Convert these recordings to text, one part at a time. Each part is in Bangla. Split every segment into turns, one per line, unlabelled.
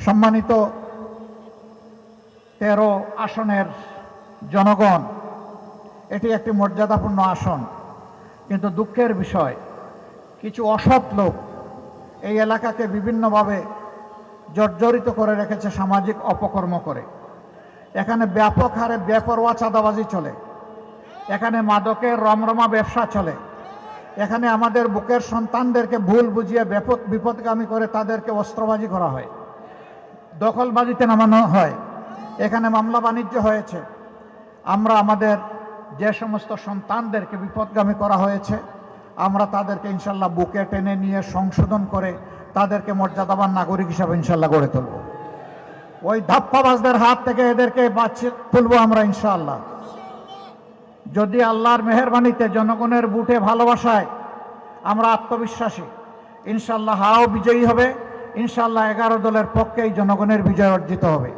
সম্মানিত 13 আসনের জনগণ, এটি একটি মর্যাদাপূর্ণ আসন, কিন্তু দুঃখের বিষয় কিছু অসৎ লোক এই এলাকাকে বিভিন্নভাবে জর্জরিত করে রেখেছে সামাজিক অপকর্ম করে। এখানে ব্যাপক হারে বেপরোয়া চাঁদাবাজি চলে, এখানে মাদকের রমরমা ব্যবসা চলে, এখানে আমাদের বুকের সন্তানদেরকে ভুল বুঝিয়ে বিপদগামী করে তাদেরকে অস্ত্রবাজি করা হয়, দখলবাজিতে নামানো হয়, এখানে মামলা বাণিজ্য হয়েছে। আমরা আমাদের যে সমস্ত সন্তানদেরকে বিপদগামী করা হয়েছে, আমরা তাদেরকে ইনশাল্লাহ বুকে টেনে নিয়ে সংশোধন করে তাদেরকে মর্যাদাবান নাগরিক হিসাবে ইনশাল্লাহ গড়ে তুলব। ওই ধাপ্পাবাজদের হাত থেকে এদেরকে বাঁচিয়ে তুলব আমরা ইনশাআল্লাহ। যদি আল্লাহর মেহেরবানিতে জনগণের বুটে ভালোবাসায় আমরা আত্মবিশ্বাসী, ইনশাআল্লাহ হাও বিজয়ী হবে, ইনশাআল্লাহ 11 দলের পক্ষেই জনগণের বিজয় অর্জিত হবে।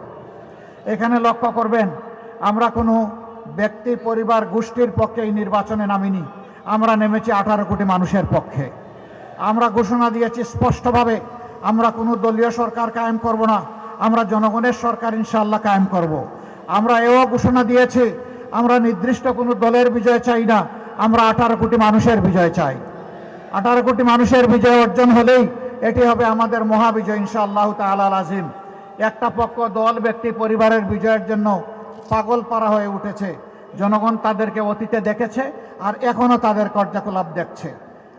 এখানে লক্ষ্য করবেন, আমরা কোনো ব্যক্তি পরিবার গোষ্ঠীর পক্ষে এই নির্বাচনে নামিনি, আমরা নেমেছি 18 কোটি মানুষের পক্ষে। আমরা ঘোষণা দিয়েছি স্পষ্টভাবে, আমরা কোনো দলীয় সরকার কায়েম করব না, আমরা জনগণের সরকার ইনশাআল্লাহ কায়েম করব। আমরা এও ঘোষণা দিয়েছি, আমরা নির্দিষ্ট কোনো দলের বিজয় চাই না, আমরা 18 কোটি মানুষের বিজয় চাই। 18 কোটি মানুষের বিজয় অর্জন হলেই এটি হবে আমাদের মহাবিজয় ইনশাআল্লাহ তাআলা আজিম। একটা পক্ষ দল ব্যক্তি পরিবারের বিজয়ের জন্য পাগল পারা হয়ে উঠেছে। জনগণ তাদেরকে অতীতে দেখেছে আর এখনও তাদের কার্যকলাপ দেখছে।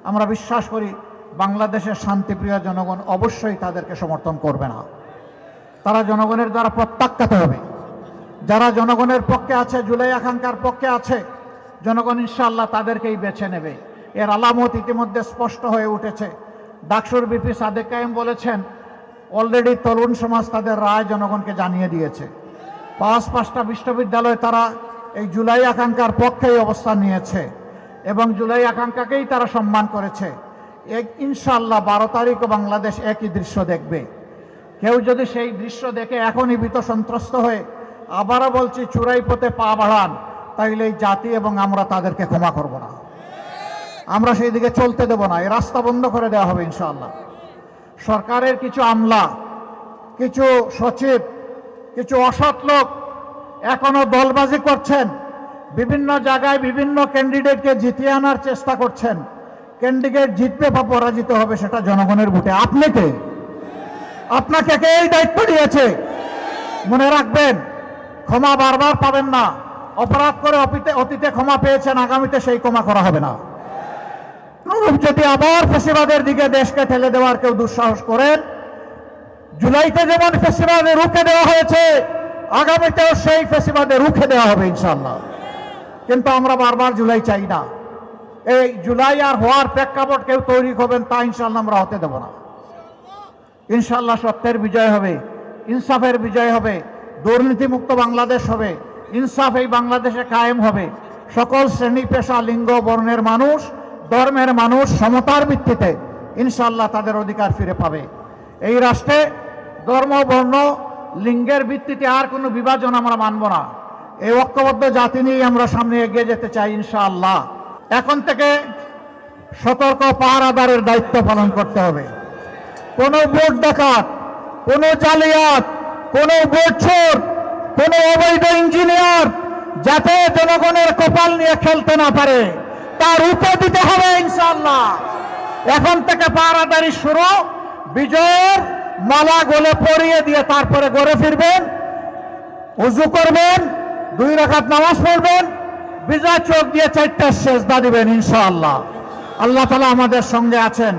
আমরা বিশ্বাস করি বাংলাদেশের শান্তিপ্রিয় জনগণ অবশ্যই তাদেরকে সমর্থন করবে না, তারা জনগণের দ্বারা প্রত্যাখ্যাত হবে। যারা জনগণের পক্ষে আছে, জুলাই আকাঙ্ক্ষার পক্ষে আছে, জনগণ ইনশাআল্লাহ তাদেরকেই বেছে নেবে। এর আলামত ইতিমধ্যে স্পষ্ট হয়ে উঠেছে। ডাকসুর বিপি সাদেক কায়েম বলেছেন, অলরেডি তরুণ সমাজ তাদের রায় জনগণকে জানিয়ে দিয়েছে। 5টা বিশ্ববিদ্যালয়ে তারা এই জুলাই আকাঙ্ক্ষার পক্ষেই অবস্থান নিয়েছে এবং জুলাই আকাঙ্ক্ষাকেই তারা সম্মান করেছে। ইনশাআল্লাহ 12 তারিখও বাংলাদেশ একই দৃশ্য দেখবে। কেউ যদি সেই দৃশ্য দেখে এখনই ভীত সন্ত্রস্ত হয়ে আবারও বলছি চূড়াই পথে পা বাড়ান, তাইলে এই জাতি এবং আমরা তাদেরকে ক্ষমা করব না, আমরা সেই দিকে চলতে দেব না। এই রাস্তা বন্ধ করে দেওয়া হবে ইনশাআল্লাহ। সরকারের কিছু আমলা, কিছু সচিব, কিছু অসৎ লোক এখনো দলবাজি করছেন, বিভিন্ন জায়গায় বিভিন্ন ক্যান্ডিডেটকে জিতিয়ে আনার চেষ্টা করছেন। ক্যান্ডিডেট জিতবে বা পরাজিত হবে সেটা জনগণের ভোটে। আপনি কে? আপনাকে কে এই দায়িত্ব দিয়েছে? মনে রাখবেন, ক্ষমা বারবার পাবেন না। অপরাধ করে অতীতে ক্ষমা পেয়েছেন, আগামীতে সেই ক্ষমা করা হবে না। যদি আবার ফ্যাসিবাদের দিকে দেশকে ঠেলে দেওয়ার কেউ দুঃসাহস করেন, জুলাইতে যেমন ফ্যাসিবাদে রুখে দেওয়া হয়েছে, আগামীতেও সেই ফ্যাসিবাদে রুখে দেওয়া হবে ইনশাআল্লাহ। কিন্তু আমরা বারবার জুলাই চাই না। এই জুলাই আর হওয়ার প্রেক্ষাপট কেউ তৈরি করবেন তা ইনশাআল্লাহ আমরা হতে দেব না। ইনশাআল্লাহ সত্যের বিজয় হবে, ইনসাফের বিজয় হবে, দুর্নীতিমুক্ত বাংলাদেশ হবে, ইনসাফ এই বাংলাদেশে কায়েম হবে। সকল শ্রেণী পেশা, লিঙ্গ, বর্ণের মানুষ, ধর্মের মানুষ সমতার ভিত্তিতে ইনশাআল্লাহ তাদের অধিকার ফিরে পাবে। এই রাষ্ট্রে ধর্ম, বর্ণ, লিঙ্গের ভিত্তিতে আর কোনো বিভাজন আমরা মানব না। এই ঐক্যবদ্ধ জাতি নিয়ে আমরা সামনে এগিয়ে যেতে চাই ইনশাআল্লাহ। এখন থেকে সতর্ক পাহারাদারের দায়িত্ব পালন করতে হবে। কোনো ভোট ডাকাত, কোনো জালিয়াত, কোনো ভোট চোর, কোনো অবৈধ ইঞ্জিনিয়ার যাতে জনগণের কপাল নিয়ে খেলতে না পারে তার রূপে দিতে হবে ইনশাআল্লাহ। এখন থেকে পাহারাদারি শুরু। বিজয়ের মালা গলে পরিয়ে দিয়ে তারপরে ঘরে ফিরবেন, উজু করবেন, 2 রাকাত নামাজ পড়বেন, বিজয় চোখ দিয়ে 4টা সেজদা দিবেন ইনশাআল্লাহ। আল্লাহ তাআলা আমাদের সঙ্গে আছেন।